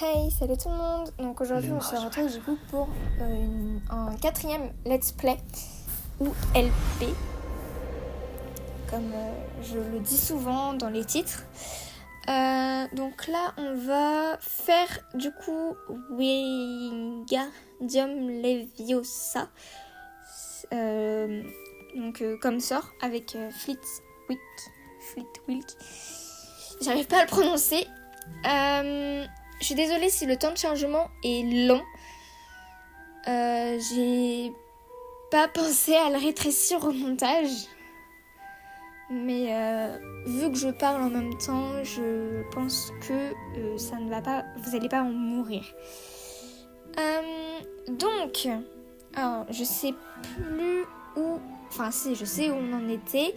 Hey, salut tout le monde. Donc aujourd'hui on se retrouve du coup pour un 4e let's play ou LP comme je le dis souvent dans les titres. Donc là on va faire du coup Wingardium Leviosa comme sort avec Flitwick. J'arrive pas à le prononcer. Je suis désolée si le temps de chargement est long. J'ai pas pensé à le rétrécir au montage. Mais vu que je parle en même temps, je pense que ça ne va pas. Vous n'allez pas en mourir. Donc, alors, je sais plus où. Enfin, si, je sais où on en était.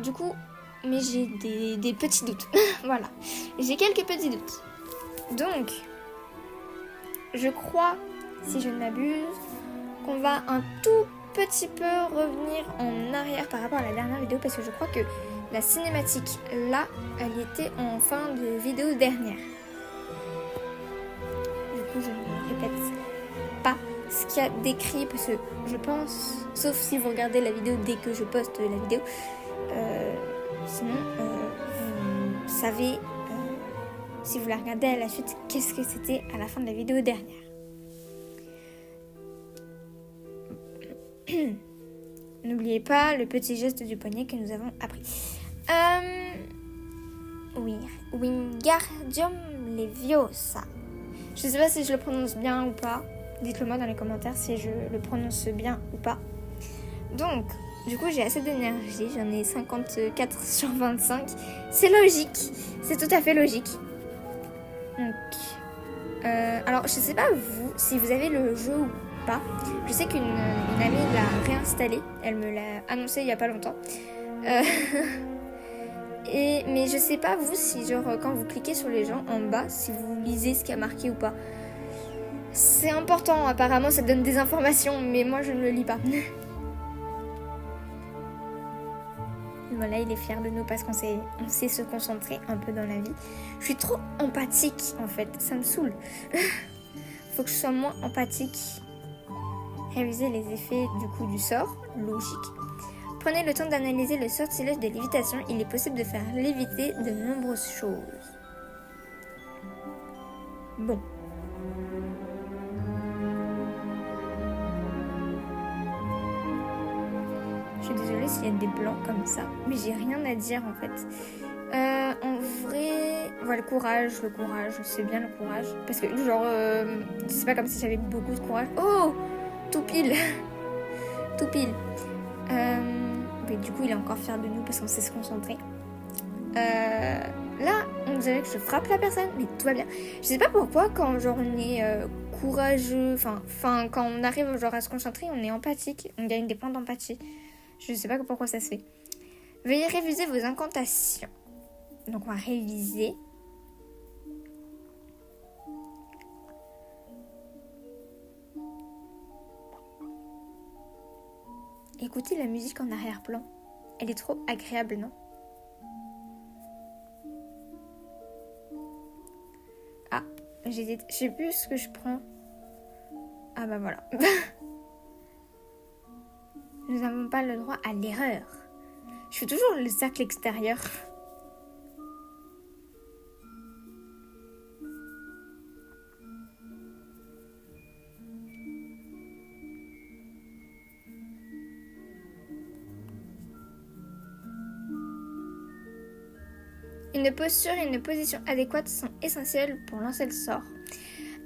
Du coup, mais j'ai des petits doutes. Voilà. J'ai quelques petits doutes. Donc, je crois, si je ne m'abuse, qu'on va un tout petit peu revenir en arrière par rapport à la dernière vidéo parce que je crois que la cinématique, là, elle était en fin de vidéo dernière. Du coup, je ne répète pas ce qu'il y a décrit parce que je pense, sauf si vous regardez la vidéo dès que je poste la vidéo, sinon, vous savez... si vous la regardez à la suite, qu'est-ce que c'était à la fin de la vidéo dernière. N'oubliez pas le petit geste du poignet que nous avons appris. Oui, Wingardium Leviosa. Je ne sais pas si je le prononce bien ou pas. Dites-le moi dans les commentaires si je le prononce bien ou pas. Donc, du coup, j'ai assez d'énergie. J'en ai 54 sur 25. C'est logique. C'est tout à fait logique. Donc, alors je sais pas vous si vous avez le jeu ou pas. Je sais qu'une amie l'a réinstallé. Elle me l'a annoncé il y a pas longtemps. Mais je sais pas vous si genre quand vous cliquez sur les gens en bas, si vous lisez ce qu'il y a marqué ou pas. C'est important. Apparemment, ça donne des informations, mais moi je ne le lis pas. Voilà, il est fier de nous parce qu'on sait se concentrer un peu dans la vie. Je suis trop empathique en fait, ça me saoule. Faut que je sois moins empathique. Réviser les effets du coup du sort, logique. Prenez le temps d'analyser le sortilège de lévitation. Il est possible de faire léviter de nombreuses choses. Bon. Je suis désolée s'il y a des blancs comme ça, mais j'ai rien à dire en fait. En vrai, voilà, le courage, c'est bien le courage. Parce que genre, c'est pas comme si j'avais beaucoup de courage. Oh, tout pile. Tout pile. Mais du coup, il est encore fier de nous parce qu'on sait se concentrer. Là, on dirait que je frappe la personne, mais tout va bien. Je sais pas pourquoi quand genre on est courageux, enfin quand on arrive genre à se concentrer, on est empathique, on gagne des points d'empathie. Je sais pas pourquoi ça se fait. Veuillez réviser vos incantations. Donc on va réviser. Écoutez la musique en arrière-plan. Elle est trop agréable, non? Ah, j'hésite. Je sais plus ce que je prends. Ah bah voilà. Nous n'avons pas le droit à l'erreur. Je fais toujours le cercle extérieur. Une posture et une position adéquates sont essentielles pour lancer le sort.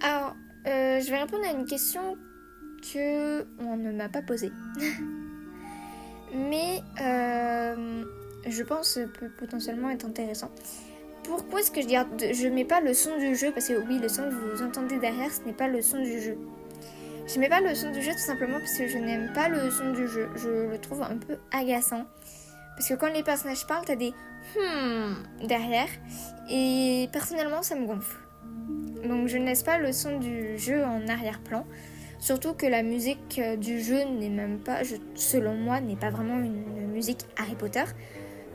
Alors, je vais répondre à une question que on ne m'a pas posée. Mais je pense peut potentiellement être intéressant. Pourquoi est-ce que je mets pas le son du jeu? Parce que oui, le son que vous entendez derrière, ce n'est pas le son du jeu. Je mets pas le son du jeu tout simplement parce que je n'aime pas le son du jeu. Je le trouve un peu agaçant. Parce que quand les personnages parlent, t'as des derrière. Et personnellement, ça me gonfle. Donc je ne laisse pas le son du jeu en arrière-plan. Surtout que la musique du jeu n'est même pas, selon moi, n'est pas vraiment une musique Harry Potter.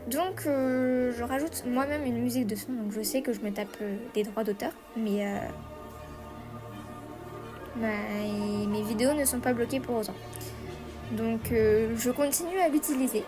Donc je rajoute moi-même une musique de son, donc je sais que je me tape des droits d'auteur, mais mes vidéos ne sont pas bloquées pour autant. Donc je continue à l'utiliser.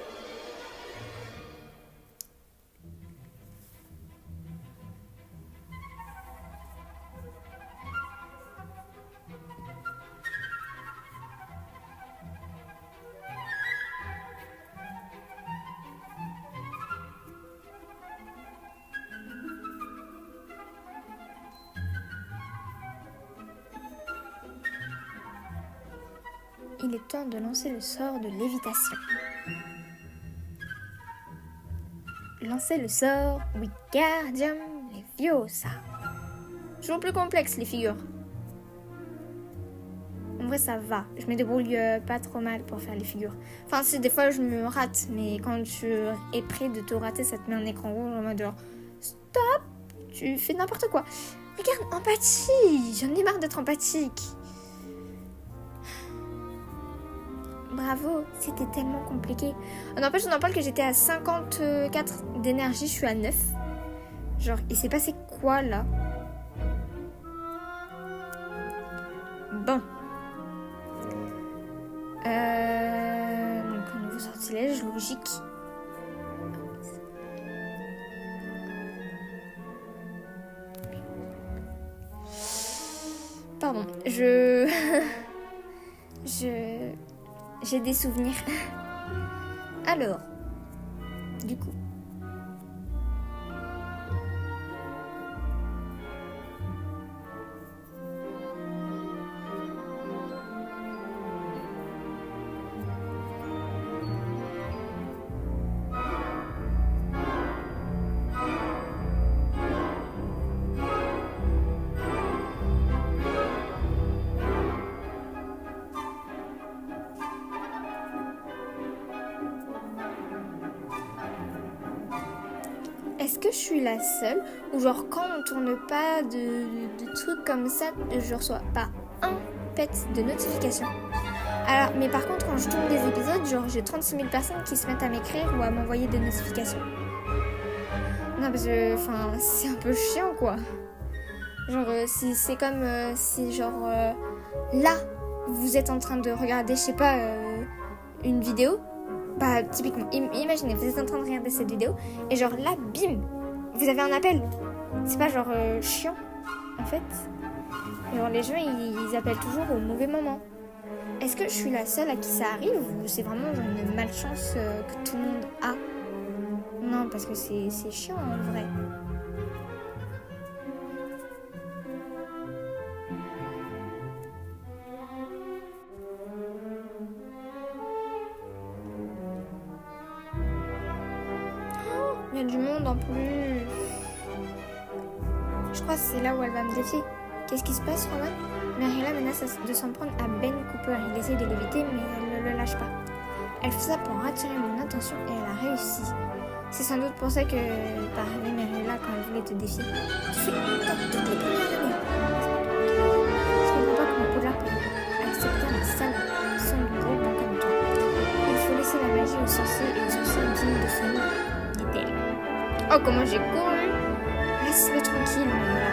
Il est temps de lancer le sort de lévitation. Lancez le sort Wingardium Leviosa. Toujours plus complexe les figures. En vrai ça va, je me débrouille pas trop mal pour faire les figures. Enfin si des fois je me rate, mais quand tu es prêt de te rater, ça te met un écran rouge en mode genre stop, tu fais n'importe quoi. Regarde, empathie, j'en ai marre d'être empathique. Bravo, c'était tellement compliqué. N'empêche, on en parle que j'étais à 54 d'énergie, je suis à 9. Genre, il s'est passé quoi là? Bon. Donc, un nouveau sortilège, logique. Pardon, j'ai des souvenirs. Alors, du coup. Est-ce que je suis la seule ou genre quand on tourne pas de trucs comme ça, je reçois pas un pet de notification. Alors, mais par contre quand je tourne des épisodes, genre j'ai 36 000 personnes qui se mettent à m'écrire ou à m'envoyer des notifications. Non parce que, enfin, c'est un peu chiant quoi. Genre si c'est comme si genre là vous êtes en train de regarder, je sais pas, une vidéo. Bah typiquement, imaginez, vous êtes en train de regarder cette vidéo et genre là, bim, vous avez un appel. C'est pas genre chiant, en fait. Genre les gens, ils appellent toujours au mauvais moment. Est-ce que je suis la seule à qui ça arrive ou c'est vraiment genre une malchance que tout le monde a? Non, parce que c'est chiant en vrai. Il y a du monde en plus. Je crois que c'est là où elle va me défier. Qu'est-ce qui se passe, Roman? Mariella menace de s'en prendre à Ben Cooper. Il essaie de l'éviter, mais elle ne le lâche pas. Elle fait ça pour attirer mon attention et elle a réussi. C'est sans doute pour ça que parlait Mariella quand elle voulait te défier. Tu fais comme toutes les premières années. Je comprends pas comment Poudlard peut accepter un sale son de gros comme toi. Il faut laisser la magie aux sorciers et aux sorciers dignes de ce nom. Oh, comment j'ai couru! Laisse-le tranquille, là.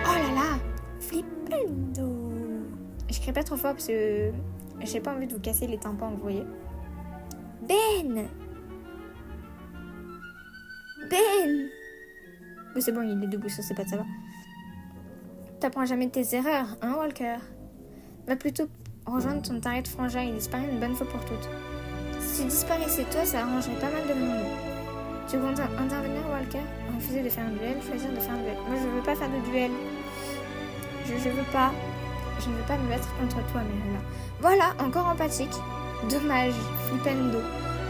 Oh là là! Flippendo! Je crie pas trop fort parce que j'ai pas envie de vous casser les tympans, vous voyez. Ben! Ben! Mais c'est bon, il est debout, ça c'est pas de ça va. T'apprends jamais de tes erreurs, hein, Walker? Va plutôt rejoindre ton taré de frangin et disparaître une bonne fois pour toutes. Si tu disparaissais toi, ça arrangerait pas mal de monde. Tu comptes intervenir, Walker? Refuser de faire un duel, choisir de faire un duel. Moi, je veux pas faire de duel. Je veux pas. Je ne veux pas me battre contre toi, Mariella. Voilà, encore empathique. Dommage, flippendo.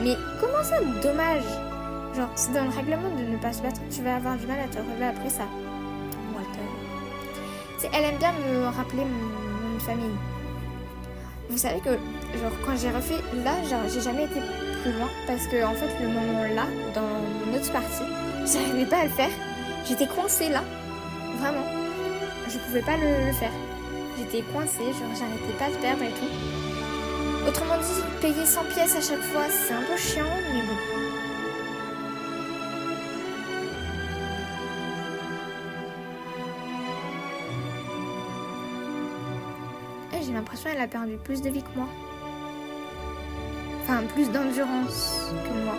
Mais comment ça, dommage? Genre, c'est dans le règlement de ne pas se battre. Tu vas avoir du mal à te relever après ça. Walker. Elle aime bien me rappeler mon famille. Vous savez que, genre, quand j'ai refait, là, j'ai jamais été plus loin. Parce que, en fait, le moment là, dans notre partie, j'arrivais pas à le faire. J'étais coincée là. Vraiment. Je pouvais pas le faire. J'étais coincée, genre, j'arrêtais pas de perdre et tout. Autrement dit, payer 100 pièces à chaque fois, c'est un peu chiant, mais bon. Et j'ai l'impression qu'elle a perdu plus de vie que moi. Enfin, plus d'endurance que moi.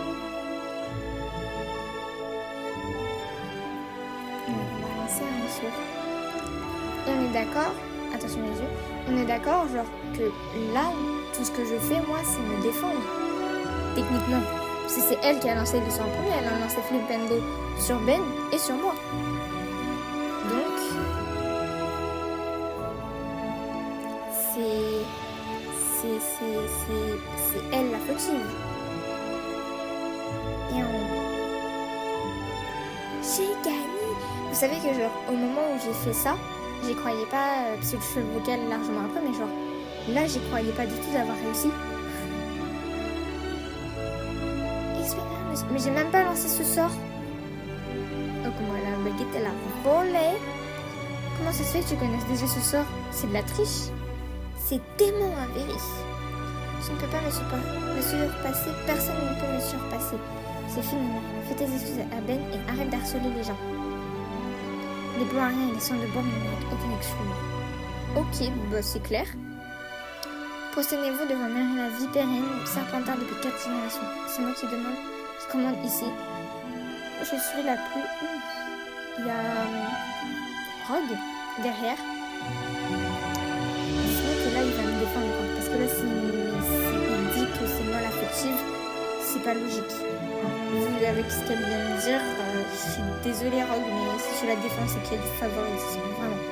On va lancer un saut. On est d'accord, attention les yeux, on est d'accord genre que là, tout ce que je fais moi, c'est me défendre. Techniquement. Parce que c'est elle qui a lancé le sort en premier, elle a lancé Flipendo sur Ben et sur moi. Donc, c'est elle la fautive. Et j'ai gagné. Vous savez que genre au moment où j'ai fait ça, j'y croyais pas, parce que je fais le vocal largement après, mais genre là j'y croyais pas du tout d'avoir réussi. Mais j'ai même pas lancé ce sort. Oh comment la baguette elle a volé. Comment ça se fait que tu connaisses déjà ce sort? C'est de la triche. C'est démon avéri. Je ne peux pas me surpasser, personne ne peut me surpasser. C'est fini, fais tes excuses à Ben et arrête d'harceler les gens. Les blancs à rien et les sons de bombe ne méritent aucune excuse. Ok, bah c'est clair. Prosternez-vous devant Mary la vipérine, serpentard depuis 4 générations. C'est moi qui commande ici. Je suis la plus... Il y a Rogue derrière. Dites-moi que là il va me défendre quoi. Parce que là s'il dit que c'est moi la fautive, c'est pas logique. Vu avec ce qu'elle vient de dire, je suis désolée Rogue, mais si je la défends c'est qu'il y a du favoritisme, vraiment.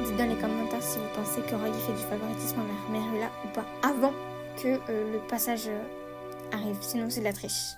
Dites dans les commentaires si vous pensez que Rogue fait du favoritisme envers Merula ou pas, avant que le passage arrive, sinon c'est de la triche.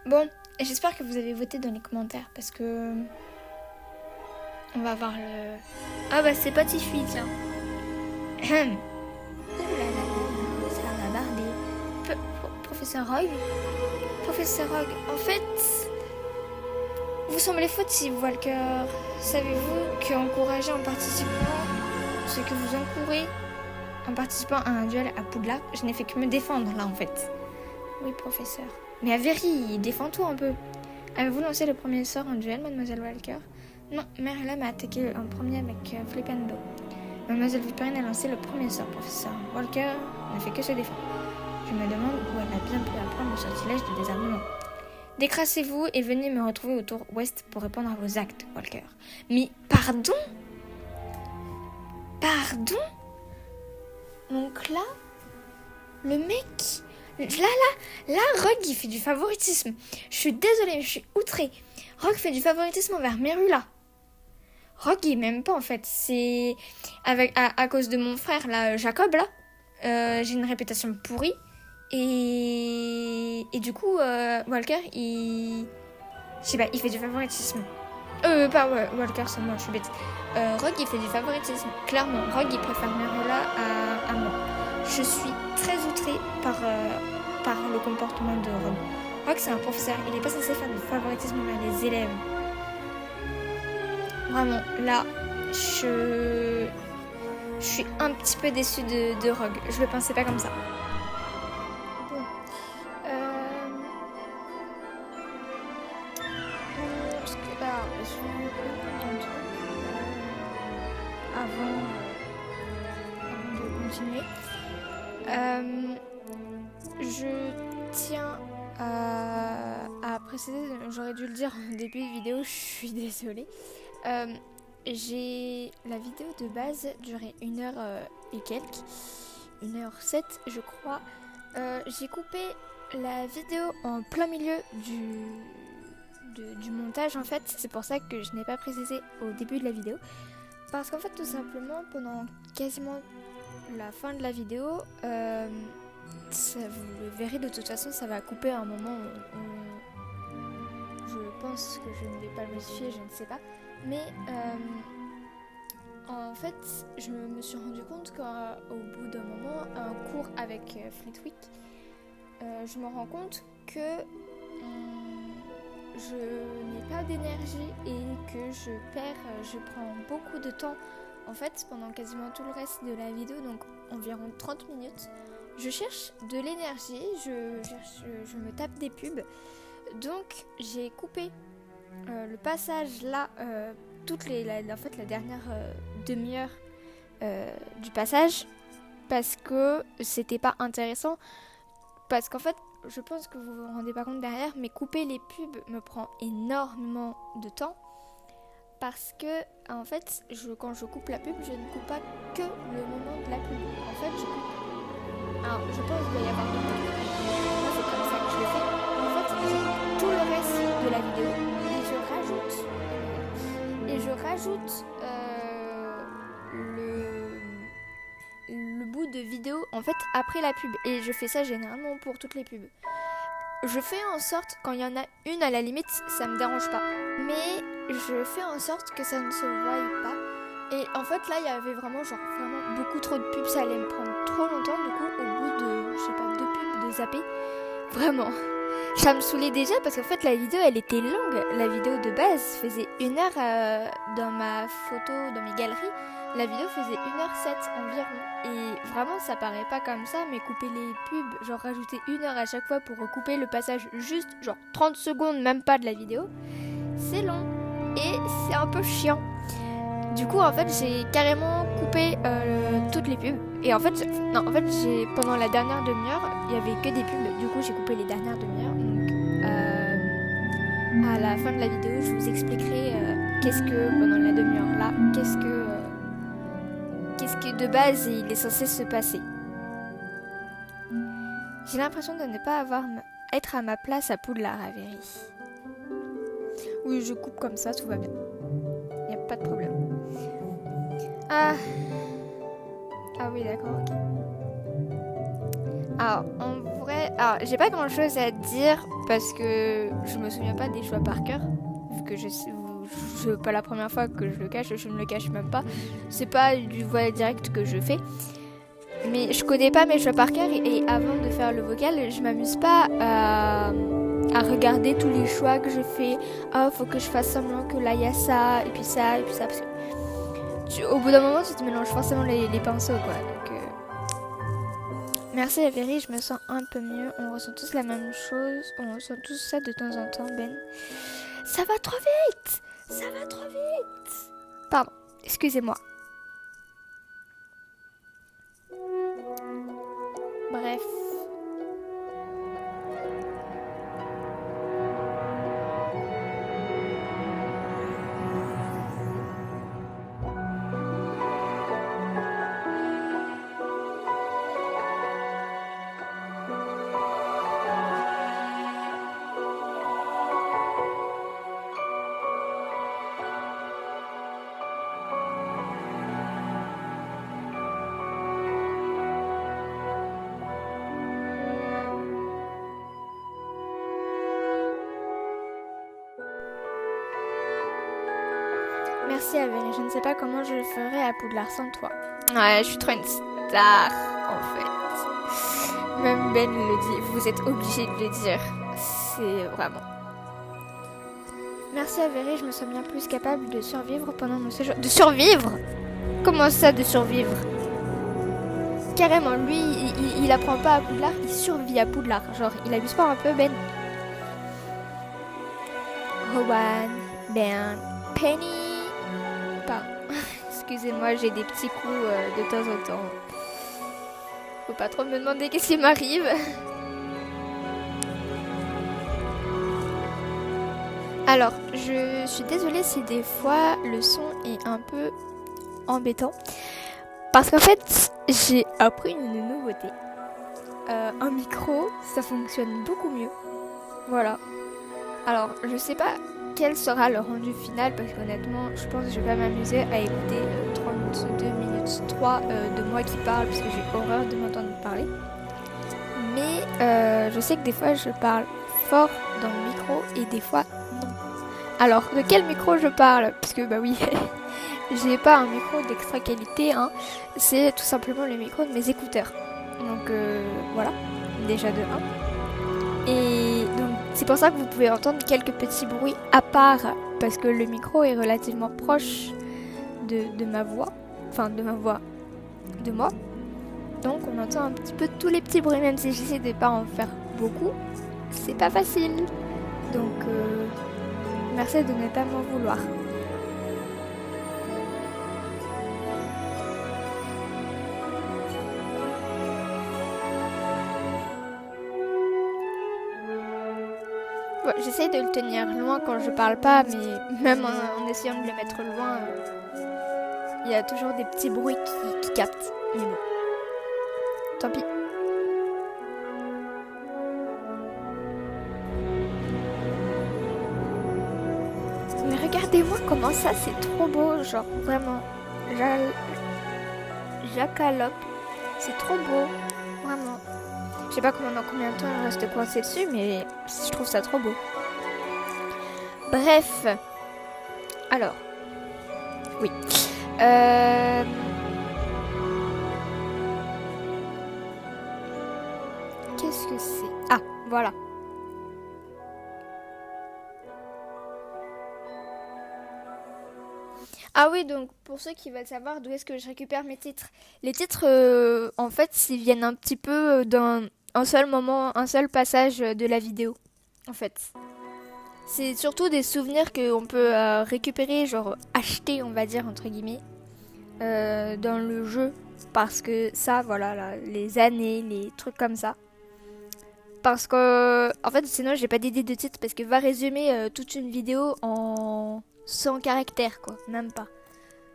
Bon, et j'espère que vous avez voté dans les commentaires parce que on va voir le... Ah bah c'est pas Tiffy, tiens. Ouh là là, ça m'a bardé. Professeur Rogue. Professeur Rogue, en fait, vous semblez fautif, Walker. Savez-vous qu'encourager en participant, ce que vous encourez en participant à un duel à Poudlard, je n'ai fait que me défendre là en fait. Oui, professeur. Mais Avery, défends-toi un peu. Avez-vous lancé le premier sort en duel, mademoiselle Walker? Non, Merla m'a attaqué en premier avec Flipendo. Mademoiselle Viperine a lancé le premier sort, professeur. Walker ne fait que se défendre. Je me demande où elle a bien pu apprendre le sortilège de désarmement. Décrassez-vous et venez me retrouver au tour ouest pour répondre à vos actes, Walker. Mais pardon? Pardon? Donc là, le mec... Là, Rogue, il fait du favoritisme. Je suis désolée, mais je suis outrée. Rogue fait du favoritisme envers Merula. Rogue, il m'aime pas, en fait. C'est à cause de mon frère, là, Jacob, là. J'ai une réputation pourrie. Et du coup, Walker, je sais pas, il fait du favoritisme. Pas Walker, c'est moi, je suis bête. Rogue, il fait du favoritisme. Clairement, Rogue, il préfère Merula à moi. Je suis très outrée par le comportement de Rogue. Rogue, c'est un professeur, il n'est pas censé faire du favoritisme envers les élèves. Vraiment, là, je suis un petit peu déçue de Rogue. Je le pensais pas comme ça. Bon. Parce que là, je suis avant de continuer. Je tiens à préciser, j'aurais dû le dire en début de vidéo, je suis désolée. La vidéo de base durait 1h et quelques, 1h07 je crois. J'ai coupé la vidéo en plein milieu du montage en fait. C'est pour ça que je n'ai pas précisé au début de la vidéo. Parce qu'en fait tout simplement pendant quasiment la fin de la vidéo, vous le verrez de toute façon, ça va couper à un moment où je pense que je ne vais pas le modifier, je ne sais pas. Mais en fait, je me suis rendu compte qu'au bout d'un moment, un cours avec Fleetwick, je me rends compte que je n'ai pas d'énergie et que je prends beaucoup de temps. En fait, pendant quasiment tout le reste de la vidéo, donc environ 30 minutes, je cherche de l'énergie, je me tape des pubs. Donc, j'ai coupé le passage là, la dernière demi-heure du passage, parce que c'était pas intéressant. Parce qu'en fait, je pense que vous vous rendez pas compte derrière, mais couper les pubs me prend énormément de temps. Parce que, en fait, quand je coupe la pub, je ne coupe pas que le moment de la pub. En fait, je coupe. Alors, je pense qu'il va y avoir deux mots. Moi, c'est comme ça que je le fais. En fait, j'ai tout le reste de la vidéo et je rajoute le bout de vidéo en fait après la pub. Et je fais ça généralement pour toutes les pubs. Je fais en sorte, quand il y en a une à la limite, ça me dérange pas. Mais je fais en sorte que ça ne se voie pas. Et en fait, là, il y avait vraiment beaucoup trop de pubs. Ça allait me prendre trop longtemps. Du coup, au bout de, deux pubs de zapper, vraiment, ça me saoulait déjà parce qu'en fait, la vidéo, elle était longue. La vidéo de base faisait 1 heure dans ma photo, dans mes galeries. La vidéo faisait 1h07 environ. Et vraiment, ça paraît pas comme ça, mais couper les pubs, rajouter 1 heure à chaque fois pour recouper le passage juste, 30 secondes, même pas de la vidéo, c'est long. Et c'est un peu chiant. Du coup, en fait, j'ai carrément coupé toutes les pubs. Et en fait, pendant la dernière demi-heure, il y avait que des pubs. Du coup, j'ai coupé les dernières demi-heures. Donc, à la fin de la vidéo, je vous expliquerai qu'est-ce que, pendant la demi-heure là, qu'est-ce que de base il est censé se passer. J'ai l'impression de ne pas être à ma place à Poudlard, à Véry. Oui, je coupe comme ça, tout va bien. Il n'y a pas de problème. Ah oui, d'accord, ok. Alors, en vrai... Alors, j'ai pas grand-chose à dire parce que je me souviens pas des choix par cœur. Vu que c'est pas la première fois que je le cache, je ne le cache même pas. C'est pas du voix direct que je fais. Mais je connais pas mes choix par cœur et avant de faire le vocal, je m'amuse pas à regarder tous les choix que je fais. Faut que je fasse semblant que là il y a ça, et puis ça, et puis ça. Parce que au bout d'un moment, tu te mélanges forcément les pinceaux, quoi. Donc, merci à Véry, je me sens un peu mieux. On ressent tous la même chose. On ressent tous ça de temps en temps, Ben. Ça va trop vite! Ça va trop vite! Pardon, excusez-moi. Bref. Merci à Véry, je ne sais pas comment je ferais à Poudlard sans toi. Ouais, je suis trop une star, en fait. Même Ben le dit, vous êtes obligé de le dire. C'est vraiment... Merci à Véry, je me sens bien plus capable de survivre pendant mon séjour. De survivre? Comment ça, de survivre? Carrément, lui, il apprend pas à Poudlard, il survit à Poudlard. Il abuse pas un peu, Ben? Rowan, Ben, Penny... Excusez-moi, j'ai des petits coups de temps en temps. Faut pas trop me demander qu'est-ce qui m'arrive. Alors, je suis désolée si des fois le son est un peu embêtant. Parce qu'en fait, j'ai appris une nouveauté. Un micro, ça fonctionne beaucoup mieux. Voilà. Alors, je sais pas quel sera le rendu final parce qu'honnêtement, je pense que je vais pas m'amuser à écouter 32 minutes 3 de moi qui parle parce que j'ai horreur de m'entendre parler. Mais je sais que des fois, je parle fort dans le micro et des fois, non. Alors, de quel micro je parle? Parce que, bah oui, j'ai pas un micro d'extra qualité, hein. C'est tout simplement le micro de mes écouteurs. Donc, voilà, déjà de 1. Et donc, c'est pour ça que vous pouvez entendre quelques petits bruits à part, parce que le micro est relativement proche de ma voix, enfin de ma voix, de moi. Donc, on entend un petit peu tous les petits bruits, même si j'essaie de pas en faire beaucoup. C'est pas facile. Donc, merci de ne pas m'en vouloir. Ouais, j'essaie de le tenir loin quand je parle pas, mais même en essayant de le mettre loin, il y a toujours des petits bruits qui captent. Mais bon, tant pis. Mais regardez-moi comment ça, c'est trop beau, genre vraiment, j'acalope, c'est trop beau, vraiment. Je sais pas dans combien de temps je reste coincée dessus, mais je trouve ça trop beau. Bref, alors, oui. Qu'est-ce que c'est? Ah, voilà. Ah oui, donc pour ceux qui veulent savoir d'où est-ce que je récupère mes titres. Les titres, en fait, ils viennent un petit peu d'un seul moment, un seul passage de la vidéo, en fait. C'est surtout des souvenirs qu'on peut récupérer, genre acheter, on va dire, entre guillemets, dans le jeu. Parce que ça, voilà, là, les années, les trucs comme ça. Parce que, en fait, sinon, j'ai pas d'idée de titre parce que va résumer toute une vidéo en 100 caractères, quoi. Même pas.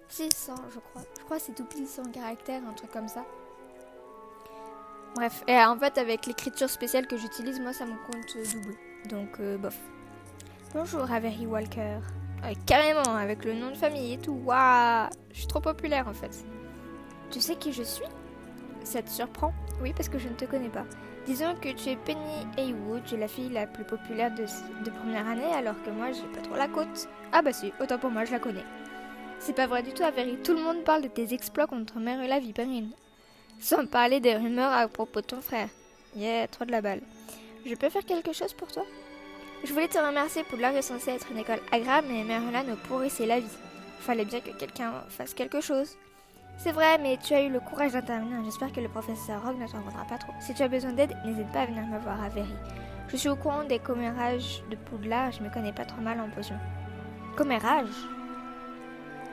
C'est 100, je crois. Je crois que c'est tout pile 100 caractères, un truc comme ça. Bref, et en fait, avec l'écriture spéciale que j'utilise, moi, ça me compte double. Donc, bof. Bonjour, Avery Walker. Carrément, avec le nom de famille et tout. Waouh, je suis trop populaire, en fait. Tu sais qui je suis? Ça te surprend? Oui, parce que je ne te connais pas. Disons que tu es Penny Haywood, tu es la fille la plus populaire de première année, alors que moi, j'ai pas trop la cote. Ah bah si, autant pour moi, je la connais. C'est pas vrai du tout, Avery. Tout le monde parle de tes exploits contre Merula Viperine. Sans parler des rumeurs à propos de ton frère. Yeah, trop de la balle. Je peux faire quelque chose pour toi? Je voulais te remercier pour là est censé être une école agréable, mais Merula nous pourrissait la vie. Fallait bien que quelqu'un fasse quelque chose. C'est vrai, mais tu as eu le courage d'intervenir. J'espère que le professeur Rogue ne t'en voudra pas trop. Si tu as besoin d'aide, n'hésite pas à venir me voir, Avery. Je suis au courant des commérages de Poudlard, je me connais pas trop mal en potion. Commérage?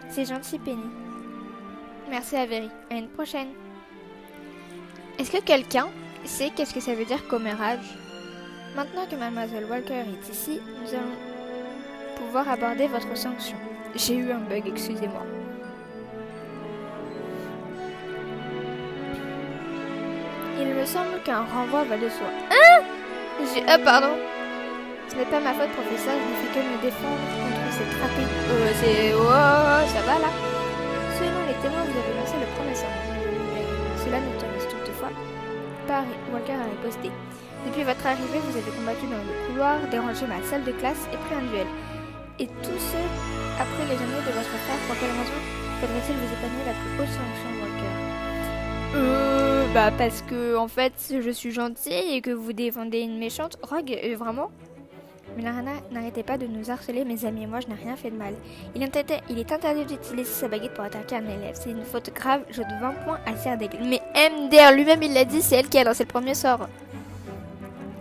C'est gentil, Penny. Merci, Avery. À une prochaine. Est-ce que quelqu'un sait qu'est-ce que ça veut dire commérage? Maintenant que Mademoiselle Walker est ici, nous allons pouvoir aborder votre sanction. J'ai eu un bug, excusez-moi. Il me semble qu'un renvoi va de soi. Hein? Pardon. Ce n'est pas ma faute, professeur, je ne fais que me défendre contre ces trappés. Ça va là? Selon les témoins, vous avez lancé le premier sort. Cela n'autorise toutefois pas Walker à riposter. Depuis votre arrivée, vous avez combattu dans le couloir, dérangé ma salle de classe et pris un duel. Et tout ce après les années de votre frère, pour quelle raison faudrait-il vous épargner la plus haute sanction, Walker? Parce que en fait je suis gentille et que vous défendez une méchante. Rogue, vraiment? Mais la Rana n'arrêtait pas de nous harceler, mes amis, et moi je n'ai rien fait de mal. Il est interdit d'utiliser sa baguette pour attaquer un élève. C'est une faute grave, je dois 20 points à Serre d'Aigle. Mais MDR lui-même il l'a dit, c'est elle qui a lancé le premier sort.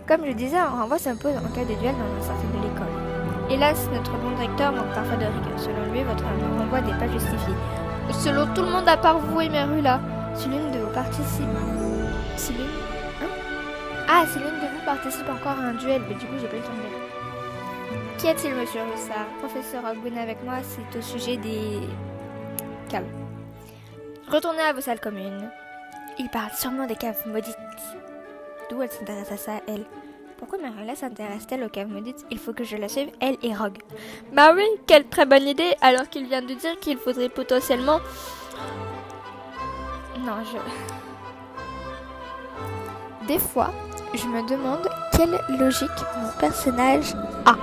Comme je disais, un renvoi s'impose en cas de duel dans l'enceinte de l'école. Hélas, notre bon directeur manque parfois de rigueur. Selon lui, votre renvoi n'est pas justifié. Selon tout le monde à part vous et Merula. Si l'une de vous participe... Si l'une... Hein? Ah, si l'une de vous participe encore à un duel, mais du coup j'ai pas eu le temps de lire. Qu'y a-t-il, monsieur Russard? Professeur Ogboon avec moi, c'est au sujet des... Calme. Retournez à vos salles communes. Il parle sûrement des caves maudites. D'où elle s'intéresse à ça, elle? Pourquoi Mariella s'intéresse-t-elle au cave maudite? Il faut que je la suive, elle et Rogue. Bah oui, quelle très bonne idée, alors qu'il vient de dire qu'il faudrait potentiellement... Non, Des fois, je me demande quelle logique mon personnage a.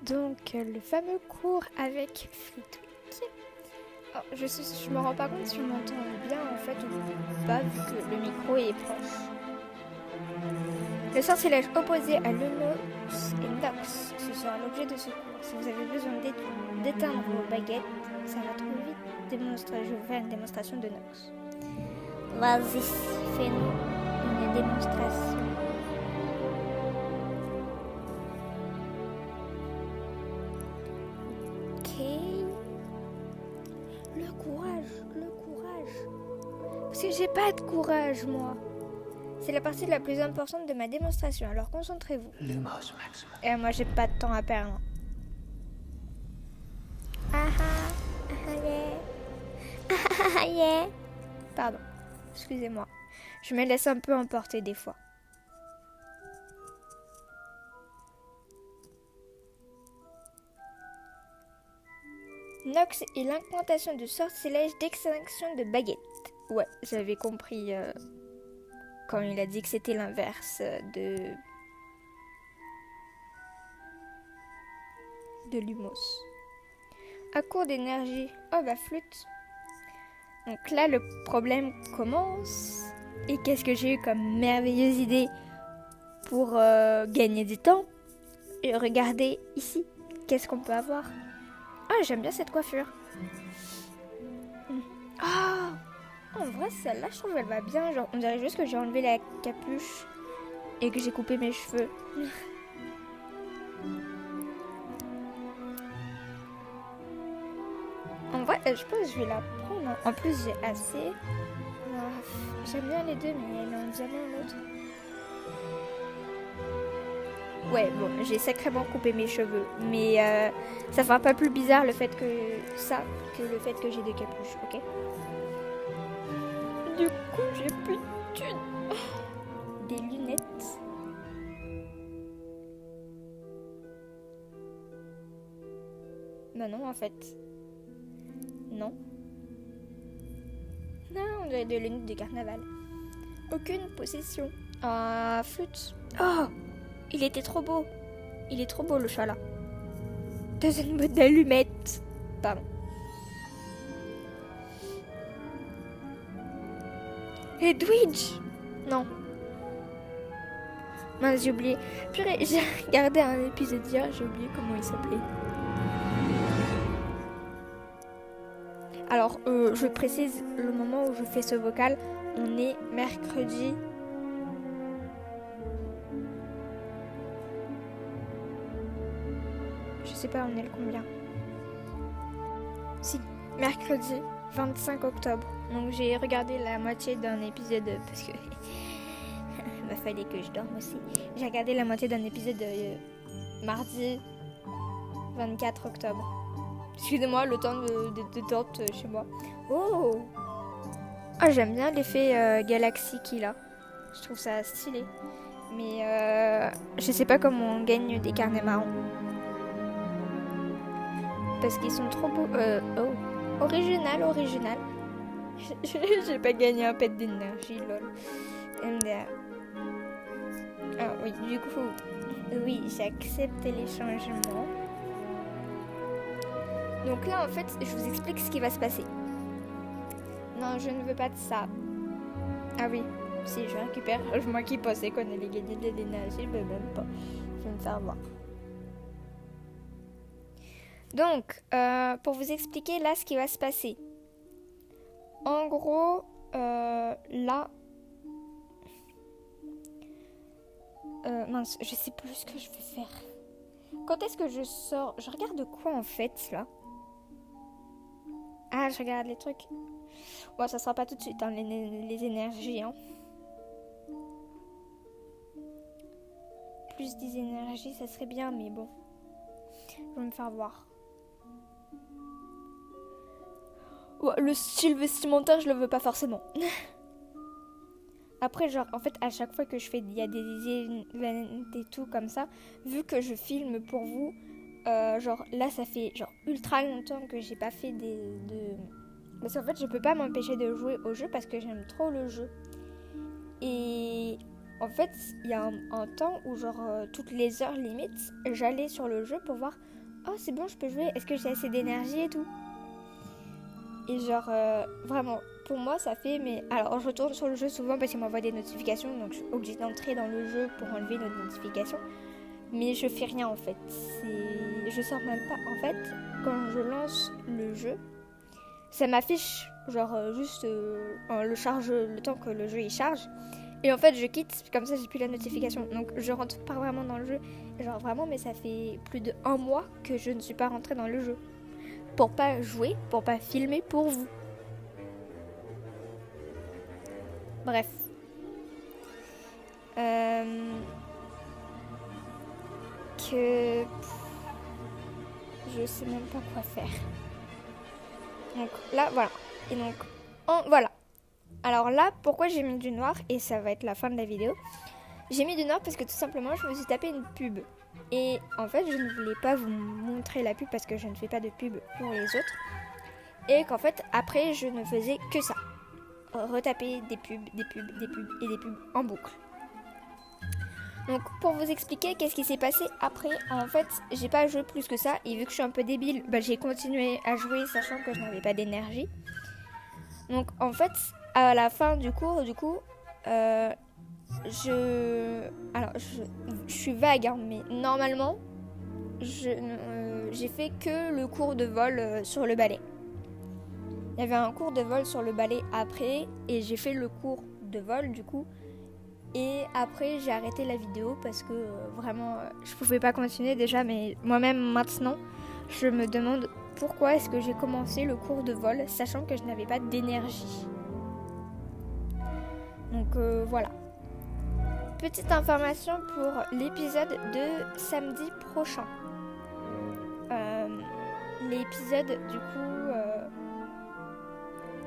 Donc, le fameux cours avec Flitwick. Oh, je me rends pas compte si on m'entend bien en fait ou pas, vu que le micro est proche. Le sortilège opposé à Lumos et Nox, ce sera l'objet de ce cours. Si vous avez besoin d'éteindre vos baguettes, ça va trop vite. Je vais faire une démonstration de Nox. Vas-y, fais-nous une démonstration. Le courage. Parce que j'ai pas de courage, moi. C'est la partie la plus importante de ma démonstration, alors concentrez-vous. Lumos Maximum. Et moi, j'ai pas de temps à perdre. Yeah. Pardon, excusez-moi. Je me laisse un peu emporter des fois. Nox est l'incantation de sortilège d'extinction de baguette. Ouais, j'avais compris quand il a dit que c'était l'inverse de Lumos. À court d'énergie, oh bah flûte. Donc là, le problème commence. Et qu'est-ce que j'ai eu comme merveilleuse idée pour gagner du temps? Et regardez ici, qu'est-ce qu'on peut avoir? Ah, j'aime bien cette coiffure. Ah, en vrai, celle-là, je trouve elle va bien. Genre, on dirait juste que j'ai enlevé la capuche et que j'ai coupé mes cheveux. En vrai, je pense que je vais la prendre. En plus, j'ai assez. J'aime bien les deux, mais elle en jamais un autre. Ouais, bon, j'ai sacrément coupé mes cheveux, mais ça fait un peu plus bizarre le fait que le fait que j'ai des capuches, ok? Du coup, j'ai plus de thunes. Des lunettes. Bah non, en fait. Non. Non, on dirait des lunettes de carnaval. Aucune possession. Ah, flûte. Oh! Il était trop beau. Il est trop beau, le chat, là. Dans une boîte d'allumettes. Pardon. Edwidge. Non. Mince, j'ai oublié. Purée, j'ai regardé un épisode hier, j'ai oublié comment il s'appelait. Alors, je précise le moment où je fais ce vocal. On est mercredi... Je sais pas, on est le combien? Si, mercredi 25 octobre. Donc j'ai regardé la moitié d'un épisode parce que il fallait que je dorme aussi. J'ai regardé la moitié d'un épisode de mardi 24 octobre. Excusez-moi, le temps de détente chez moi. Oh, j'aime bien l'effet galaxie qu'il a. Je trouve ça stylé. Mais je sais pas comment on gagne des carnets marrons. Parce qu'ils sont trop beaux. Original. J'ai pas gagné un pet d'énergie, lol. MDR. Ah oui, du coup, oui, j'accepte les changements. Donc là, en fait, je vous explique ce qui va se passer. Non, je ne veux pas de ça. Ah oui, si, je récupère. Moi qui pensais qu'on allait gagner de l'énergie, mais même pas. Je vais me faire voir. Donc, pour vous expliquer là ce qui va se passer. En gros, là... mince, je sais plus ce que je vais faire. Quand est-ce que je sors? Je regarde quoi en fait là? Ah, je regarde les trucs. Bon, ça sera pas tout de suite, hein, les énergies. Hein. Plus des énergies, ça serait bien, mais bon. Je vais me faire voir. Ouais, le style vestimentaire, je le veux pas forcément. Après, genre, en fait, à chaque fois que je fais, il y a des events et tout comme ça, vu que je filme pour vous, genre, là, ça fait genre ultra longtemps que j'ai pas fait Parce qu'en fait, je peux pas m'empêcher de jouer au jeu parce que j'aime trop le jeu. Et en fait, il y a un temps où, genre, toutes les heures limite, j'allais sur le jeu pour voir, oh, c'est bon, je peux jouer, est-ce que j'ai assez d'énergie et tout. Et genre, vraiment, pour moi, ça fait... Mais alors, je retourne sur le jeu souvent parce qu'il m'envoie des notifications. Donc, je suis obligée d'entrer dans le jeu pour enlever notre notification. Mais je fais rien, en fait. Je sors même pas. En fait, quand je lance le jeu, ça m'affiche, genre, juste le temps que le jeu, il charge. Et en fait, je quitte. Comme ça, j'ai plus la notification. Donc, je rentre pas vraiment dans le jeu. Genre, vraiment, mais ça fait plus d'1 mois que je ne suis pas rentrée dans le jeu. Pour pas jouer, pour pas filmer pour vous. Bref. Je sais même pas quoi faire. Donc là, voilà. Et donc, voilà. Alors là, pourquoi j'ai mis du noir? Et ça va être la fin de la vidéo. J'ai mis du noir parce que tout simplement, je me suis tapé une pub. Et en fait, je ne voulais pas vous montrer la pub parce que je ne fais pas de pub pour les autres. Et qu'en fait, après, je ne faisais que ça. Retaper des pubs en boucle. Donc, pour vous expliquer qu'est-ce qui s'est passé après, en fait, j'ai pas joué plus que ça. Et vu que je suis un peu débile, j'ai continué à jouer sachant que je n'avais pas d'énergie. Donc, en fait, à la fin du cours, je suis vague, hein, mais normalement, j'ai fait que le cours de vol sur le ballet. Il y avait un cours de vol sur le ballet après, et j'ai fait le cours de vol du coup. Et après, j'ai arrêté la vidéo parce que vraiment, je pouvais pas continuer déjà, mais moi-même maintenant, je me demande pourquoi est-ce que j'ai commencé le cours de vol, sachant que je n'avais pas d'énergie. Donc voilà. Petite information pour l'épisode de samedi prochain. L'épisode du coup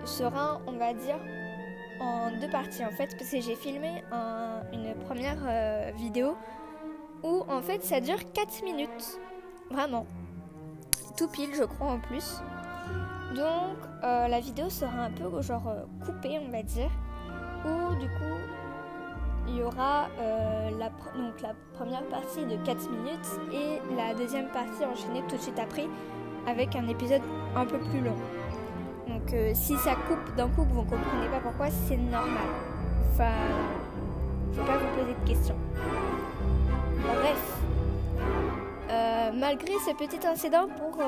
sera, on va dire, en 2 parties en fait, parce que j'ai filmé une première vidéo où en fait ça dure 4 minutes. Vraiment. Tout pile, je crois en plus. Donc la vidéo sera un peu genre coupée, on va dire, où du coup il y aura la première partie de 4 minutes et la deuxième partie enchaînée tout de suite après avec un épisode un peu plus long. Donc si ça coupe d'un coup que vous ne comprenez pas pourquoi, c'est normal. Enfin, faut pas vous poser de questions. Bref, malgré ce petit incident pour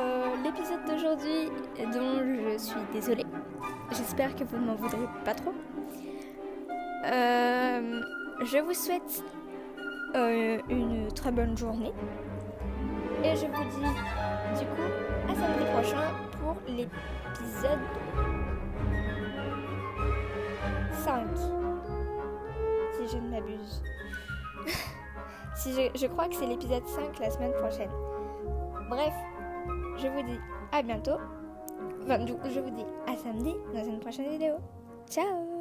l'épisode d'aujourd'hui dont je suis désolée, j'espère que vous ne m'en voudrez pas trop. Je vous souhaite une très bonne journée et je vous dis du coup à samedi prochain pour l'épisode 5, si je ne m'abuse. Je crois que c'est l'épisode 5 la semaine prochaine. Bref, je vous dis à bientôt. Enfin, je vous dis à samedi dans une prochaine vidéo. Ciao!